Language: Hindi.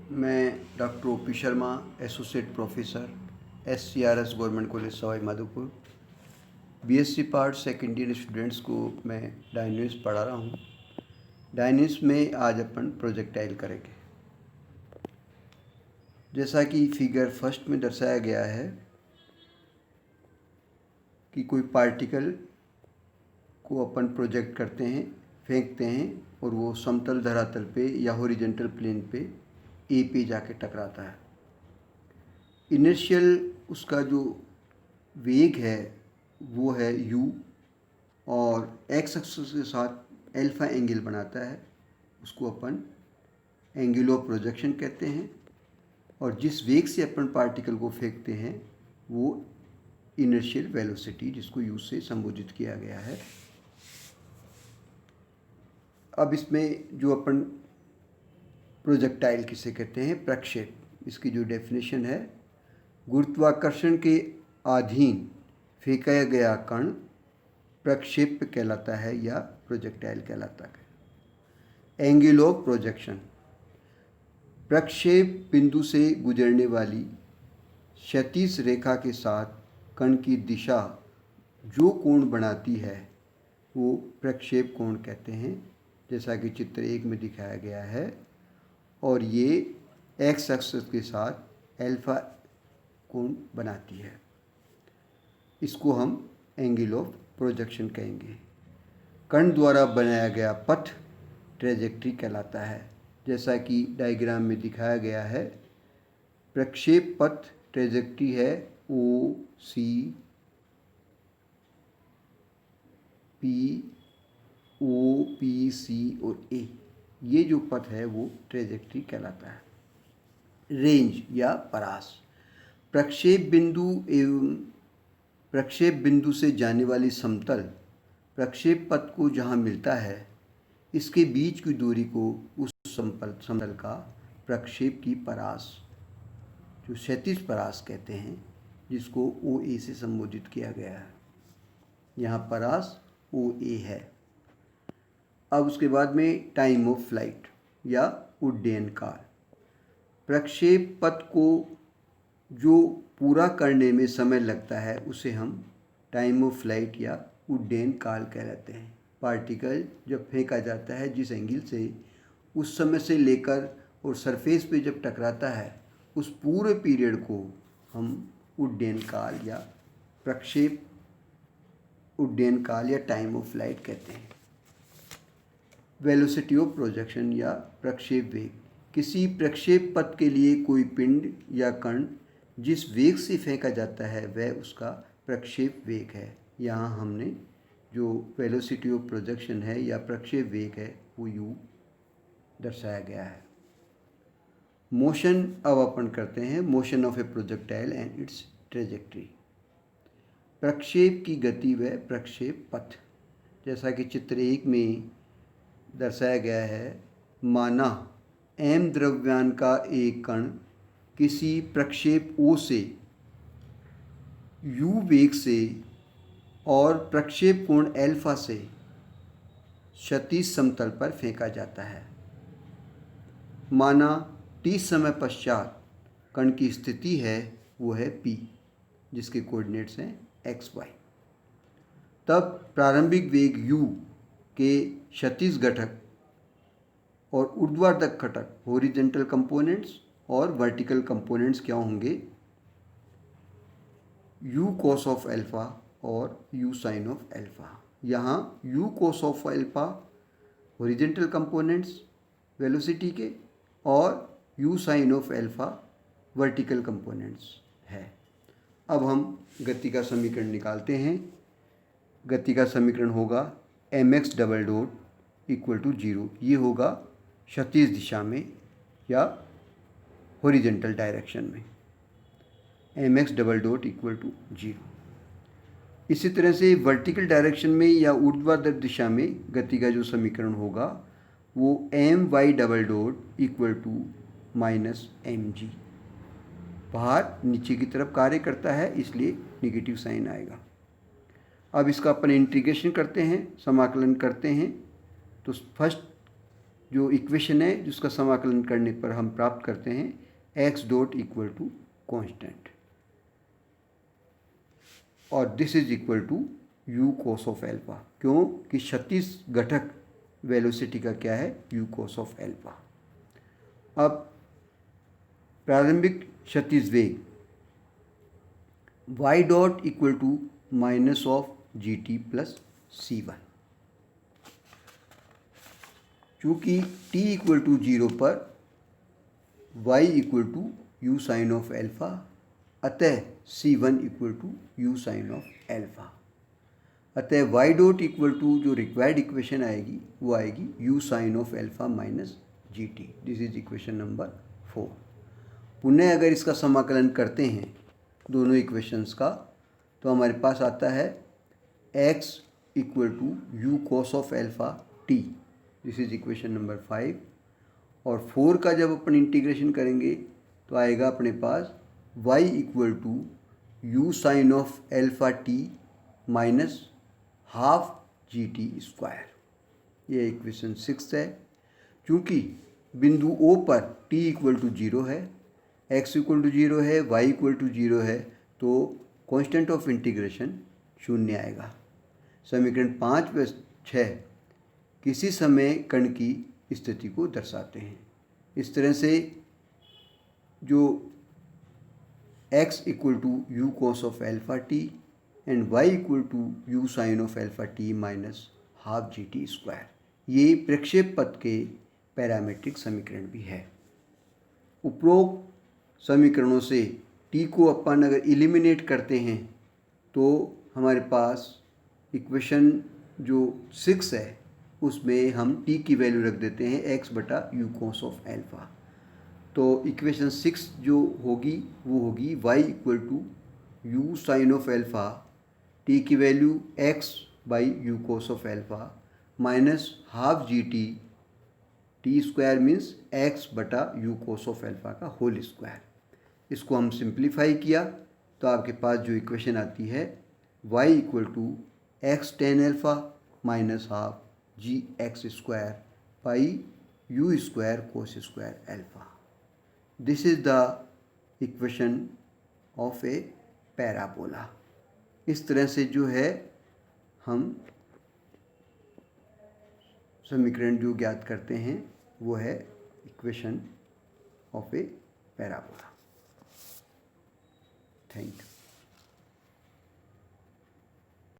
मैं doctor O P Sharma, associate professor, SCRS government college Sawai Madhopur, BSc part second year students को मैं डायनेमिक्स पढ़ा रहा हूँ। डायनेमिक्स में आज अपन प्रोजेक्टाइल करेंगे। जैसा कि फिगर फर्स्ट में दर्शाया गया है कि कोई पार्टिकल को अपन प्रोजेक्ट करते हैं, फेंकते हैं और वो समतल धरातल पे या हॉरिजॉन्टल प्लेन पे ए पे जाके टकराता है। इनिशियल उसका जो वेग है वो है u और x एक्सिस के साथ अल्फा एंगल बनाता है, उसको अपन एंगल ऑफ प्रोजेक्शन कहते हैं। और जिस वेग से अपन पार्टिकल को फेंकते हैं वो इनर्शियल वेलोसिटी, जिसको u से संबोधित किया गया है। अब इसमें जो अपन प्रोजेक्टाइल किसे कहते हैं, प्रक्षेप, इसकी जो डेफिनेशन है, गुरुत्वाकर्षण के अधीन फेंका गया कण प्रक्षेप कहलाता है या प्रोजेक्टाइल कहलाता है। एंगल ऑफ प्रोजेक्शन, प्रक्षेप बिंदु से गुजरने वाली क्षैतिज रेखा के साथ कण की दिशा जो कोण बनाती है वो प्रक्षेप कोण कहते हैं, जैसा कि चित्र 1 में दिखाया गया है। और ये एक्स एक्सिस के साथ अल्फा कोण बनाती है, इसको हम एंगल ऑफ प्रोजेक्शन कहेंगे। कण द्वारा बनाया गया पथ ट्रेजेक्ट्री कहलाता है, जैसा कि डायग्राम में दिखाया गया है। प्रक्षेप पथ ट्रेजेक्ट्री है ओ सी पी सी और ए, ये जो पथ है वो ट्रेजेक्ट्री कहलाता है। रेंज या परास, प्रक्षेप बिंदु से जाने वाली समतल प्रक्षेप पथ को जहाँ मिलता है, इसके बीच की दूरी को उस समतल का प्रक्षेप की परास, जो क्षैतिज परास कहते हैं, जिसको OA से संबोधित किया गया है। यहाँ परास OA है। अब उसके बाद में टाइम ऑफ फ्लाइट या उड्डयन काल, प्रक्षेप पथ को जो पूरा करने में समय लगता है उसे हम टाइम ऑफ फ्लाइट या उड्डयन काल कहलाते हैं। पार्टिकल जब फेंका जाता है जिस एंगल से, उस समय से लेकर और सरफेस पे जब टकराता है, उस पूरे पीरियड को हम उड्डयन काल या प्रक्षेप उड्डयन काल या टाइम ऑफ फ्लाइट कहते हैं। वेलोसिटी ऑफ प्रोजेक्शन या प्रक्षेप वेग, किसी प्रक्षेप पथ के लिए कोई पिंड या कण जिस वेग से फेंका जाता है वह उसका प्रक्षेप वेग है। यहाँ हमने जो वेलोसिटी ऑफ प्रोजेक्शन है या प्रक्षेप वेग है वो u दर्शाया गया है। मोशन अब अपन करते हैं, motion of A projectile and it's trajectory. प्रक्षेप की गति व प्रक्षेप पथ, जैसा कि चित्र 1 में दर्शाया गया है। माना m द्रव्यमान का एक कण किसी प्रक्षेप O से u वेग से और प्रक्षेप कोण अल्फा से क्षैतिज समतल पर फेंका जाता है। माना t समय पश्चात कण की स्थिति है वो है P, जिसके कोऑर्डिनेट्स हैं x, y। तब प्रारंभिक वेग u के क्षैतिज घटक और ऊर्ध्वाधर घटक, हॉरिजॉन्टल कंपोनेंट्स और वर्टिकल कंपोनेंट्स क्या होंगे, u cos ऑफ अल्फा और u sin ऑफ अल्फा। यहाँ u cos of alpha horizontal components velocity के और u sin of alpha vertical components है। अब हम गति का समीकरण निकालते हैं। गति का समीकरण होगा mx double dot equal to 0। ये होगा क्षैतिज दिशा में या हॉरिजॉन्टल डायरेक्शन में, mx double dot equal to 0। इसी तरह से वर्टिकल डायरेक्शन में या ऊर्ध्वाधर दिशा में गति का जो समीकरण होगा वो my double dot equal to minus mg। बाहर नीचे की तरफ कार्य करता है, इसलिए निगेटिव साइन आएगा। अब इसका अपन इंटीग्रेशन करते हैं, समाकलन करते हैं। तो फर्स्ट जो इक्वेशन है जिसका समाकलन करने पर हम प्राप्त करते हैं x dot equal to constant, और this is equal to u cos of alpha, क्यों कि क्षैतिज घटक वेलोसिटी का क्या है, u cos ऑफ एल्फा। अब प्रारंभिक क्षैतिज वेग y dot equal to minus of g t plus c one, चूँकि t इक्वल टू 0 पर y equal to u sine of alpha, अतः c1 equal to u sine of alpha, अतः y डॉट इक्वल टू जो रिक्वायर्ड इक्वेशन आएगी वो आएगी u sine of alpha minus g t. This is equation number 4। पुनः अगर इसका समाकलन करते हैं दोनों इक्वेशंस का, तो हमारे पास आता है x equal to u cos of alpha t, this is equation number 5। और 4 का जब अपन इंटीग्रेशन करेंगे तो आएगा अपने पास y equal to u sine of alpha t minus half g t square. ये इक्वेशन 6 है। क्योंकि बिंदु O पर t इक्वल टू 0 है, x इक्वल टू 0 है, y इक्वल टू 0 है, तो कांस्टेंट ऑफ इंटीग्रेशन 0 आएगा। समीकरण 5 व 6 किसी समय कण की स्थिति को दर्शाते हैं। इस तरह से जो x equal to u cos of alpha t and y equal to u sine of alpha t minus half g t square, ये प्रक्षेप पथ के पैरामीट्रिक समीकरण भी है। उपरोक्त समीकरणों से t को अपन अगर एलिमिनेट करते हैं तो हमारे पास इक्वेशन जो 6 है उसमें हम t की वैल्यू रख देते हैं x बटा यू कॉस ऑफ एल्फा। तो इक्वेशन 6 जो होगी वो होगी y equal to u sine of alpha, t की value x by u cos of alpha minus half g t, t square means x बटा यू कॉस ऑफ एल्फा का होल स्क्वायर। इसको हम सिंप्लीफाई किया तो आपके पास जो इक्वेशन आती है y equal to x tan alpha minus half g x square by u square cos square alpha. This is the equation of a parabola. इस तरह से जो है हम समीकरण जो ज्ञात करते हैं वो है equation of a parabola. Thank you.